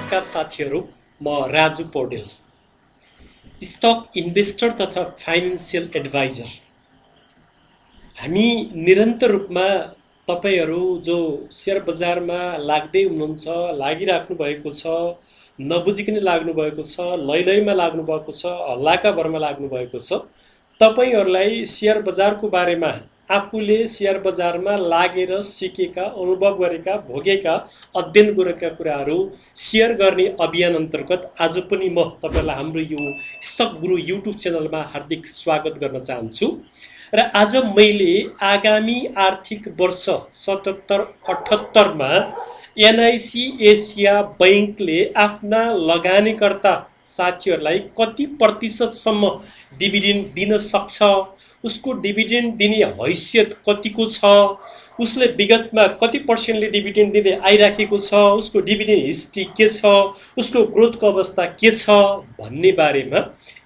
नमस्कार साथीहरू, म राजु पौडेल, स्टक इन्भेस्टर तथा फाइनेन्शियल एडभाइजर। हामी निरन्तर रूपमा तपाईहरू जो शेयर बजारमा लाग्दै हुनुहुन्छ, लागिराख्नु भएको छ, नबुझिकन लाग्नु भएको छ, लैलैमा लाग्नु भएको छ, हल्लाका भरमा लाग्नु भएको छ, तपाईहरूलाई शेयर बजारको बारेमा आफूले शेयर बजारमा लागेर सिकेका, अनुभव गरेका, भोगेका, अध्ययन गरेका कुराहरू शेयर गर्ने अभियान अन्तर्गत आज पनि म तपाईलाई हाम्रो यो स्टक गुरु युट्युब च्यानलमा हार्दिक स्वागत गर्न चाहन्छु। र आज मैले आगामी आर्थिक वर्ष 77-78 मा एनआईसी एसिया बैंकले आफ्ना लगानीकर्ता साथीहरूलाई कति प्रतिशतसम्म डिभिडेन्ड दिन सक्छ, उसको डिभिडेन्ड दिने हैसियत कतिको छ, उसले विगतमा कति पर्सेन्टले डिभिडेन्ड दिँदै आइराखेको छ, उसको डिभिडेन्ड हिस्ट्री के छ, उसको ग्रोथको अवस्था के छ भन्ने बारेमा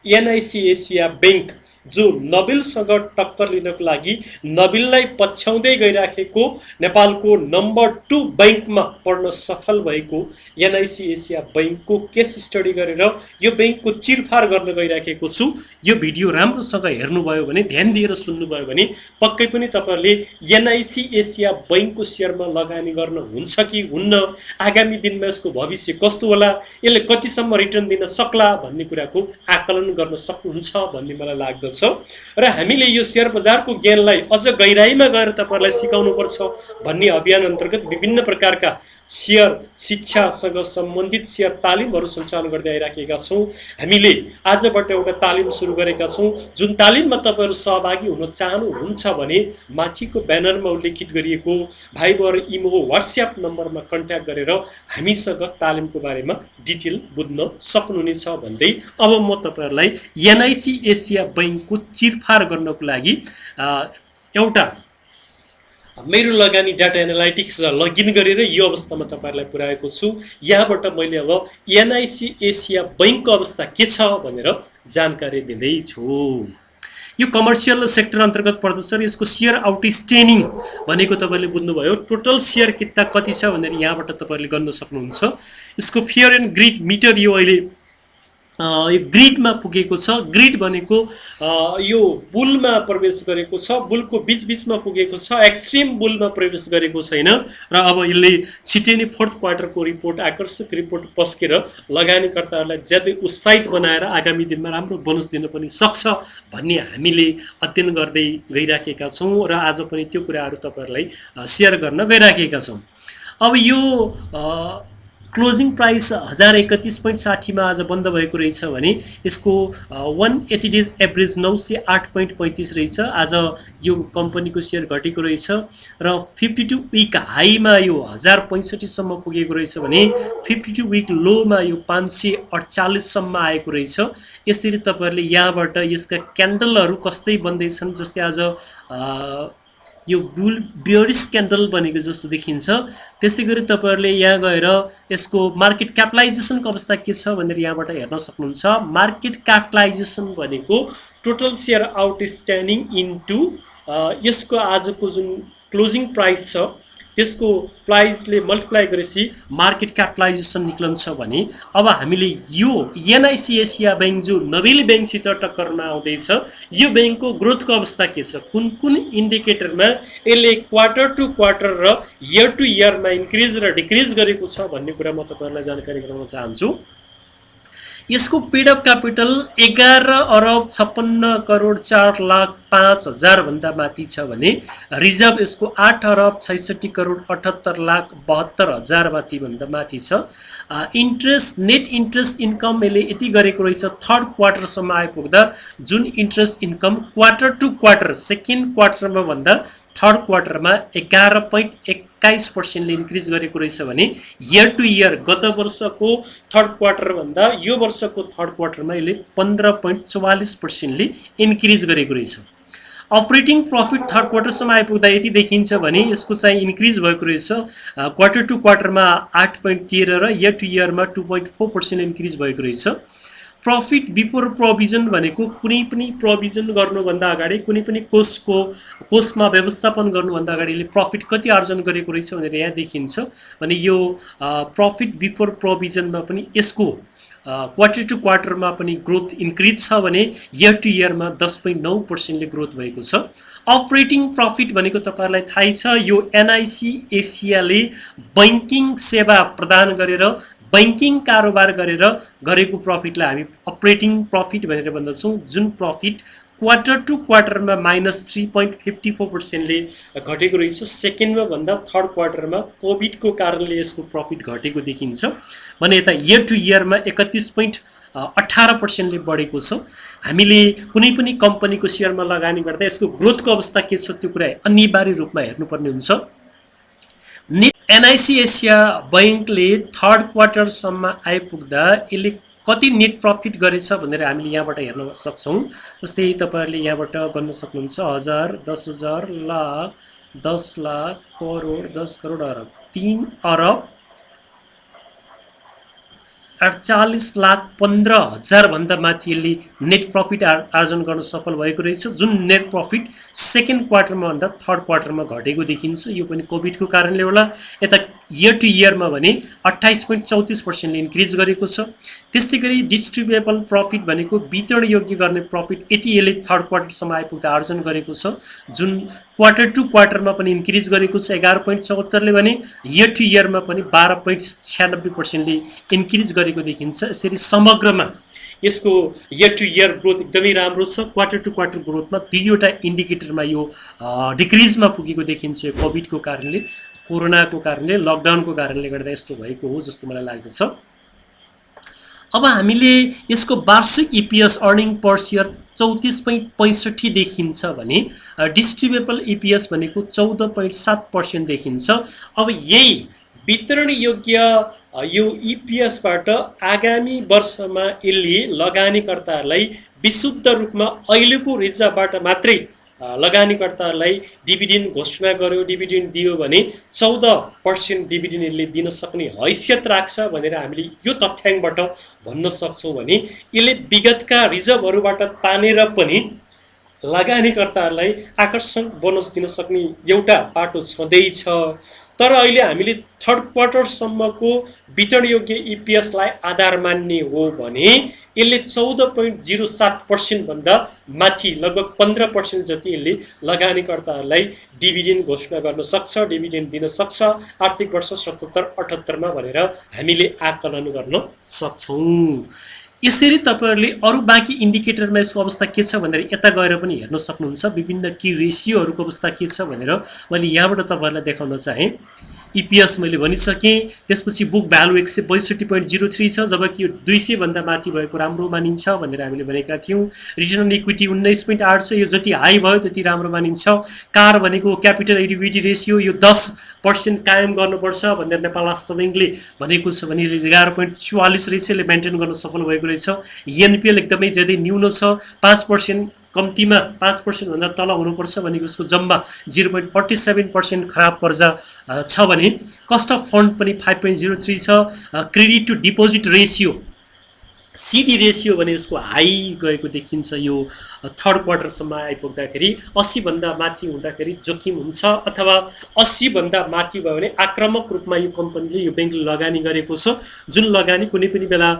एनआईसी एसिया बैंक जो नोबेलसँग टक्कर लिनको लागि नोबेललाई पछ्याउँदै गइराखेको नेपालको नम्बर 2 बैंकमा पढ्न सफल भएको एनआईसी एसिया बैंकको केस स्टडी गरेर यो बैंकको चिरफार गर्न गइराखेको छु। यो भिडियो राम्रोसँग हेर्नुभयो भने, ध्यान दिएर सुन्नुभयो भने पक्कै पनि तपाईहरुले एनआईसी एसिया बैंकको शेयरमा लगानी गर्न हुन्छ कि हुन्न, आगामी दिनमा यसको भविष्य कस्तो होला, यसले कतिसम्म रिटर्न दिन सक्ला भन्ने कुराको आकलन गर्न सक्नुहुन्छ भन्ने मलाई लाग्दछ। र हामीले यो शेयर बजारको ज्ञानलाई अझ गहिराईमा गएर तपाईहरुलाई सिकाउनु पर्छ भन्ने अभियान अन्तर्गत विभिन्न प्रकारका शेयर शिक्षासँग सम्बन्धित शेयर तालिमहरू सञ्चालन गर्दै आइराखेका छौं। हामीले आजबाट एउटा तालिम सुरु गरेका छौं, जुन तालिममा तपाईहरु सहभागी हुन चाहनुहुन्छ भने माथिको ब्यानरमा उल्लेखित गरिएको भाइबर, इमो, व्हाट्सएप नम्बरमा कन्ट्याक्ट गरेर हामीसँग तालिमको बारेमा डिटेल बुझ्न सक्नुहुनेछ भन्दै अब म तपाईहरुलाई एनआईसी एसिया बैंकको चिरफार गर्नको लागि एउटा मेरो लगानी डाटा एनालाइटिक्स लगइन गरेर यो अवस्थामा तपाईहरुलाई पुर्याएको छु। यहाँबाट मैले अब एनआईसी एसिया बैंकको अवस्था के छ भनेर जानकारी दिँदै छु। यो कमर्सियल सेक्टर अन्तर्गत पर्दछ र यसको शेयर आउटस्ट्यान्डिङ भनेको तपाईले बुझ्नुभयो। टोटल शेयर किता कति छ भनेर यहाँबाट तपाईले गर्न सक्नुहुन्छ। यसको फेयर एन्ड ग्रिड मिटर यो अहिले यो ग्रिडमा पुगेको छ। ग्रिड भनेको यो बुलमा प्रवेश गरेको छ, बुलको बीचबीचमा पुगेको छ, एक्सट्रिम बुलमा प्रवेश गरेको छैन र अब यसले छिटै नै फोर्थ क्वार्टरको रिपोर्ट, आकर्षक रिपोर्ट पस्केर लगानीकर्ताहरूलाई ज्यादै उत्साहित बनाएर आगामी दिनमा राम्रो बोनस दिन पनि सक्छ भन्ने हामीले अध्ययन गर्दै गइराखेका छौं र आज पनि त्यो कुराहरू तपाईहरुलाई शेयर गर्न गइराखेका छौं। अब यो क्लोजिङ प्राइस 1031.60 मा आज बन्द भएको रहेछ भने यसको 180 डेज एभरेज 908.35 रहेछ। आज यो कम्पनीको शेयर घटेको रहेछ र 52 वीक हाईमा यो 1065 सम्म पुगेको रहेछ भने 52 वीक लोमा यो 548 सम्म आएको रहेछ। यसरी तपाईहरुले यहाँबाट यसका क्यान्डलहरू कस्तै बन्दैछन्, जस्तै आज यो बियरिश क्यान्डल बनेको जस्तो देखिन्छ, त्यसै गरी तपाईहरुले यहाँ गएर यसको मार्केट क्यापिटलाइजेसनको अवस्था के छ भनेर यहाँबाट हेर्न सक्नुहुन्छ। मार्केट क्यापिटलाइजेसन भनेको टोटल शेयर आउटस्ट्यान्डिङ इन्टु यसको आजको जुन क्लोजिङ प्राइस छ त्यसको प्राइसले मल्टिप्लाई गरेपछि मार्केट क्यापिटलाइजेसन निक्लन्छ भने अब हामीले यो एनआईसी एसिया बैंक जो नोबेल बैंकसित टक्करमा आउँदैछ, यो बैंकको ग्रोथको अवस्था के छ, कुन कुन इन्डिकेटरमा यसले क्वार्टर टु क्वार्टर र इयर टु इयरमा इन्क्रिज र डिक्रिज गरेको छ भन्ने कुरा म तपाईहरुलाई जानकारी गराउन चाहन्छु। यसको पेड अप क्यापिटल 11,56,04,05,000 भन्दा माथि छ भने रिजर्भ यसको 8,66,78,72,000 भन्दा माथि छ। इन्ट्रेस्ट नेट इन्ट्रेस्ट इन्कम यसले यति गरेको रहेछ थर्ड क्वार्टरसम्म आइपुग्दा, जुन interest income quarter to quarter second क्वार्टरमा भन्दा थर्ड क्वार्टरमा 11.21% ले इन्क्रिज गरेको रहेछ भने इयर टु इयर गत वर्षको थर्ड क्वार्टर भन्दा यो वर्षको थर्ड क्वार्टरमा यसले 15.44% ले इन्क्रिज गरेको रहेछ। अपरेटिङ प्रफिट थर्ड क्वार्टरसम्म आइपुग्दा यति देखिन्छ भने यसको चाहिँ इन्क्रिज भएको रहेछ। क्वार्टर टु क्वार्टरमा 8.13 र इयर टु इयरमा 2.4% इन्क्रिज भएको रहेछ। प्रॉफिट बिफोर प्रोभिजन भनेको कुनै पनि प्रोभिजन गर्नुभन्दा अगाडि कुनै पनि कोषमा व्यवस्थापन गर्नुभन्दा अगाडि यसले प्रॉफिट कति आर्जन गरेको रहेछ भनेर यहाँ देखिन्छ भने यो प्रॉफिट बिफोर प्रोभिजनमा पनि यसको क्वार्टर टु क्वार्टरमा पनि ग्रोथ इन्क्रिज छ भने इयर टु इयरमा 10.9% ले ग्रोथ भएको छ। अपरेटिङ प्रॉफिट भनेको तपाईहरुलाई थाहै छ यो एनआईसी एसियाले बैंकिङ सेवा प्रदान गरेर बैंकिङ कारोबार गरेर गरेको प्रॉफिटलाई हामी अपरेटिङ प्रॉफिट भनेर भन्दछौं जुन प्रॉफिट क्वार्टर टु क्वार्टरमा -3.54% ले घटेको रहेछ। सेकेन्डमा भन्दा थर्ड क्वार्टरमा कोभिडको कारणले यसको प्रॉफिट घटेको देखिन्छ भने यता इयर टु इयरमा 31.18% ले बढेको छ। हामीले कुनै पनि कम्पनीको शेयरमा लगानी गर्दा यसको ग्रोथको अवस्था के छ त्यो कुरा अनिवार्य रूपमा हेर्नुपर्ने हुन्छ। एनआईसी एसिया बैंकले थर्ड क्वार्टरसम्म आइपुग्दा यसले कति नेट प्रॉफिट गरेछ भनेर हामीले यहाँबाट हेर्न सक्छौं। जस्तै तपाईहरुले यहाँबाट गर्न सक्नुहुन्छ 1000 10,000 लाख 10 लाख करोड 10 करोड अरब 3 अरब 48 लाख 15,000 भन्दा माथि यसले नेट प्रॉफिट आर्जन गर्न सफल भएको रहेछ जुन नेट प्रॉफिट सेकेन्ड क्वार्टरमा भन्दा थर्ड क्वार्टरमा घटेको देखिन्छ। यो पनि कोभिडको कारणले होला। यता इयर टु इयरमा भने 28.34% ले इन्क्रिज गरेको छ। त्यसैगरी डिस्ट्रिब्युटेबल प्रॉफिट भनेको वितरण योग्य गर्ने प्रॉफिट यति यसले थर्ड क्वार्टरसम्म आइपुग्दा आर्जन गरेको छ जुन क्वार्टर टु क्वार्टरमा पनि इन्क्रिज गरेको छ 11.74 ले भने इयर टु इयरमा पनि 12.96% ले इन्क्रिज गरेको देखिन्छ। यसरी समग्रमा यसको इयर टु इयर ग्रोथ एकदमै राम्रो छ। क्वार्टर टु क्वार्टर ग्रोथमा दुईवटा इन्डिकेटरमा यो डिक्रिजमा पुगेको देखिन्छ कोभिडको कारणले कोरोनाको कारणले लकडाउनको कारणले गर्दा यस्तो भएको हो जस्तो मलाई लाग्दछ। अब हामीले यसको वार्षिक ईपीएस अर्निङ पर शेयर 34.65 देखिन्छ भने डिस्ट्रिब्युटेबल ईपीएस भनेको 14.7% देखिन्छ। अब यही वितरण योग्य यो ईपीएसबाट आगामी वर्षमा यसले लगानीकर्ताहरूलाई विशुद्ध रूपमा अहिलेको रिजर्भबाट मात्रै लगानीकर्ताहरूलाई डिभिडेन्ड घोषणा गर्यो डिभिडेन्ड दियो भने 14% डिभिडेन्ड यसले दिन सक्ने हैसियत राख्छ भनेर हामीले यो तथ्याङ्कबाट भन्न सक्छौं भने यसले विगतका रिजर्भहरूबाट तानेर पनि लगानीकर्ताहरूलाई आकर्षक बोनस दिन सक्ने एउटा बाटो छँदैछ। तर अहिले हामीले थर्ड क्वार्टरसम्मको वितरण योग्य ईपीएसलाई आधार मान्ने हो भने यसले 14.07% भन्दा माथि लगभग 15% जति यसले लगानीकर्ताहरूलाई डिभिडेन्ड घोषणा गर्न सक्छ डिभिडेन्ड दिन सक्छ आर्थिक वर्ष 77-78 मा भनेर हामीले आकलन गर्न सक्छौं। यसरी तपाईहरुले अरु बाँकी इन्डिकेटरमा यसको अवस्था के छ भनेर यता गएर पनि हेर्न सक्नुहुन्छ। विभिन्न की रेशियोहरुको अवस्था के छ भनेर मैले यहाँबाट तपाईहरुलाई देखाउन चाहे। ईपीएस मैले भनिसके। त्यसपछि बुक भ्यालु 162.03 छ जबकि 200 भन्दा माथि भएको राम्रो मानिन्छ भनेर हामीले भनेका थियौं। रिटर्न अन इक्विटी 19.8 छ यो जति हाई भयो त्यति राम्रो मानिन्छ। कार भनेको क्यापिटल एडिक्विटी रेशियो यो 10% कायम गर्नुपर्छ भनेर नेपाल राष्ट्र बैंकले भनेको छ भने 11.44 रहेछ ले मेन्टेन गर्न सफल भएको रहेछ। एनपीएल एकदमै ज्यादै न्यून छ 5% कम्तीमा 5% भन्दा तल हुनुपर्छ भनेको उसको जम्मा 0.47% खराब कर्जा छ भने कस्ट अफ फन्ड पनि 5.03 छ। Credit to deposit ratio CD ratio भने यसको हाई गएको देखिन्छ। यो थर्ड क्वार्टरसम्म आइपुग्दाखेरि 80 भन्दा माथि हुँदाखेरि जोखिम हुन्छ अथवा 80 भन्दा माथि भयो भने आक्रामक रूपमा यो कम्पनीले यो बैंकले लगानी गरेको छ जुन लगानी कुनै पनि बेला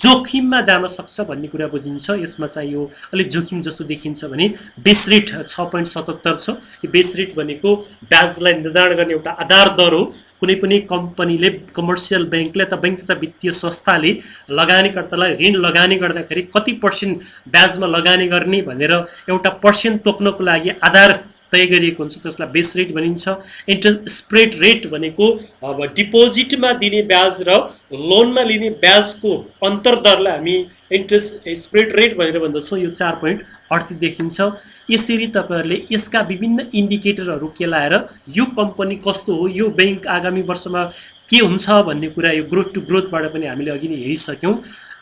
जोखिममा जान सक्छ भन्ने कुरा बुझिन्छ। यसमा चाहिँ यो अलि जोखिम जस्तो देखिन्छ भने बेस रेट 6.77 छ। यो बेस रेट भनेको ब्याजलाई निर्धारण गर्ने एउटा आधार दर हो। कुनै पनि कम्पनीले कमर्सियल बैंकले अथवा बैंक तथा वित्तीय संस्थाले लगानीकर्तालाई ऋण लगानी गर्दाखेरि कति पर्सेन्ट ब्याजमा लगानी गर्ने भनेर एउटा पर्सेन्ट तोक्नको लागि आधार तय गरिएको हुन्छ त्यसलाई बेस रेट भनिन्छ। इन्ट्रेस्ट स्प्रेड रेट भनेको अब डिपोजिटमा दिने ब्याज र लोनमा लिने ब्याजको अन्तर दरलाई हामी इन्ट्रेस्ट स्प्रेड रेट भनेर भन्दछौं। यो 4.38 देखिन्छ। यसरी तपाईहरुले यसका विभिन्न इन्डिकेटरहरु केलाएर यो कम्पनी कस्तो हो यो बैंक आगामी वर्षमा के हुन्छ भन्ने कुरा यो ग्रोथ टु ग्रोथबाट पनि हामीले अघि नै हेरिसक्यौं।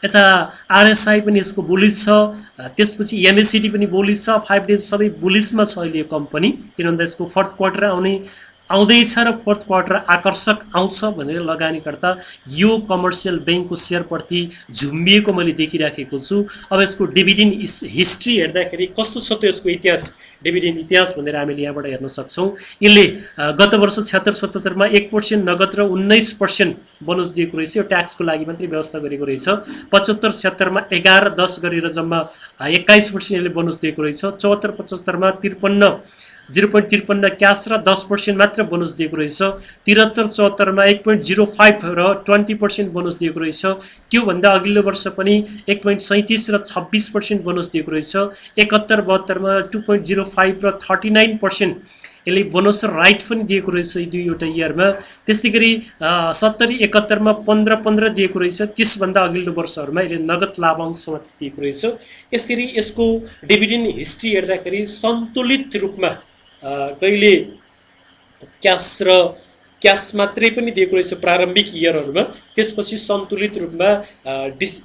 यता आरएसआई पनि यसको बुलिश छ त्यसपछि एमएसीडी पनि बुलिश छ 5 डेज सबै बुलिशमा छ अहिले यो कम्पनी किनभने यसको फोर्थ क्वार्टर आउने आउँदैछ र फोर्थ क्वार्टर आकर्षक आउँछ भनेर लगानीकर्ता यो कमर्सियल बैंकको शेयरप्रति झुम्बिएको मैले देखिराखेको छु। अब यसको डिभिडेन्ड हिस्ट्री हेर्दाखेरि कस्तो छ त यसको इतिहास, डिभिडेन्ड इतिहास भनेर हामीले यहाँबाट हेर्न सक्छौँ। यसले गत वर्ष 76-77 मा 1% नगद र 19% बोनस दिएको रहेछ, यो ट्याक्सको लागि मात्रै व्यवस्था गरेको रहेछ। 75-76 मा 11-10 गरेर जम्मा 21% यसले बोनस दिएको रहेछ। 74-75 मा 0.53 क्यास र 10% मात्र बोनस दिएको रहेछ। 73-74 मा 1.05 र 20% बोनस दिएको रहेछ। त्योभन्दा अघिल्लो वर्ष पनि 1.37 र 26% बोनस दिएको रहेछ। 71-72 मा 2.05 र 39% यसले बोनस र राइट पनि दिएको रहेछ यी दुईवटा इयरमा। त्यसै गरी 70-71 मा 15-15 दिएको रहेछ। त्यसभन्दा अघिल्लो वर्षहरूमा यसले नगद लाभांश मात्र दिएको रहेछ। यसरी यसको डिभिडेन्ड हिस्ट्री हेर्दाखेरि सन्तुलित रूपमा कहिले क्यास मात्रै पनि दिएको रहेछ प्रारम्भिक इयरहरूमा, त्यसपछि सन्तुलित रूपमा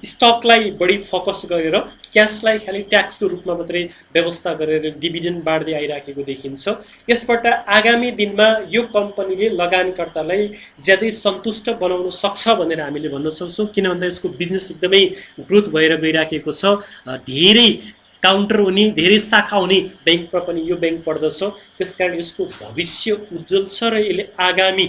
स्टकलाई बढी फोकस गरेर क्यासलाई खालि ट्याक्सको रूपमा मात्रै व्यवस्था गरेर डिभिडेन्ड बाँड्दै आइराखेको देखिन्छ। यसबाट आगामी दिनमा यो कम्पनीले लगानीकर्तालाई ज्यादै सन्तुष्ट बनाउन सक्छ भनेर हामीले भन्न सक्छौँ, किन भन्दा यसको बिजनेस एकदमै ग्रोथ भएर गइराखेको छ। धेरै काउन्टर हुने, धेरै शाखा हुने बैंकमा पनि यो बैंक पर्दछ। त्यसकारण यसको भविष्य उज्जवल छ र यसले आगामी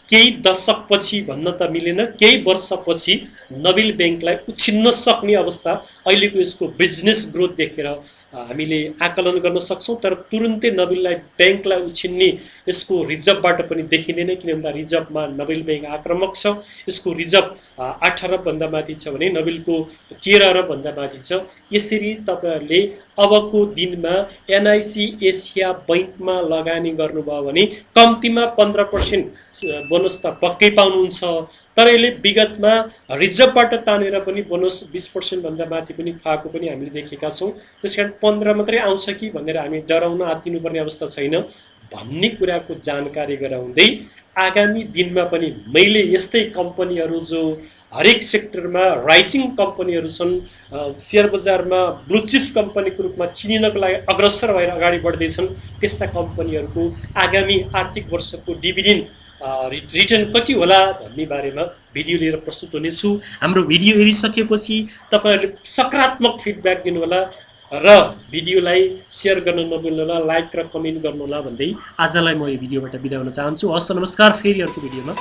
केही दशकपछि भन्न त मिलेन, केही वर्षपछि नबिल बैंकलाई उछिन्न सक्ने अवस्था अहिलेको यसको बिजनेस ग्रोथ देखेर हामीले आकलन गर्न सक्छौँ। तर तुरुन्तै नबिल बैंकलाई उछिन्ने यसको रिजर्भबाट पनि देखिँदैन, किन भन्दा रिजर्भमा नबिल बैंक आक्रामक छ। यसको रिजर्भ 8 अरब भन्दा माथि छ भने नबिलको 13 अरब भन्दा माथि छ। यसरी तपाईहरुले अबको दिनमा एनआईसी एसिया बैंकमा लगानी गर्नुभयो भने कम्तीमा 15% बोनस त पक्कै पाउनुहुन्छ। तर यसले विगतमा रिजर्भबाट तानेर पनि बोनस 20% भन्दा माथि पनि खुवाएको पनि हामीले देखेका छौँ। त्यसकारण 15 मात्रै आउँछ कि भनेर हामी डराउन आत्तिनुपर्ने अवस्था छैन भन्ने कुराको जानकारी गराउँदै आगामी दिनमा पनि मैले यस्तै कम्पनीहरू जो हरेक सेक्टरमा राइजिङ कम्पनीहरू छन्, शेयर बजारमा ब्लू चिप्स कम्पनीको रूपमा चिनिनको लागि अग्रसर भएर अगाडि बढ्दैछन्, त्यस्ता कम्पनीहरूको आगामी आर्थिक वर्षको डिभिडेन्ड रिटर्न कति होला भन्ने बारेमा भिडियो लिएर प्रस्तुत हुनेछु। हाम्रो भिडियो हेरिसकेपछि तपाईहरुले सकारात्मक फिडब्याक दिनुहोला र भिडियोलाई शेयर गर्न नभुल्नुहोला, लाइक र कमेन्ट गर्नुहोला भन्दै आजलाई म यो भिडियोबाट बिदा हुन चाहन्छु। हस्, नमस्कार, फेरि अर्को भिडियोमा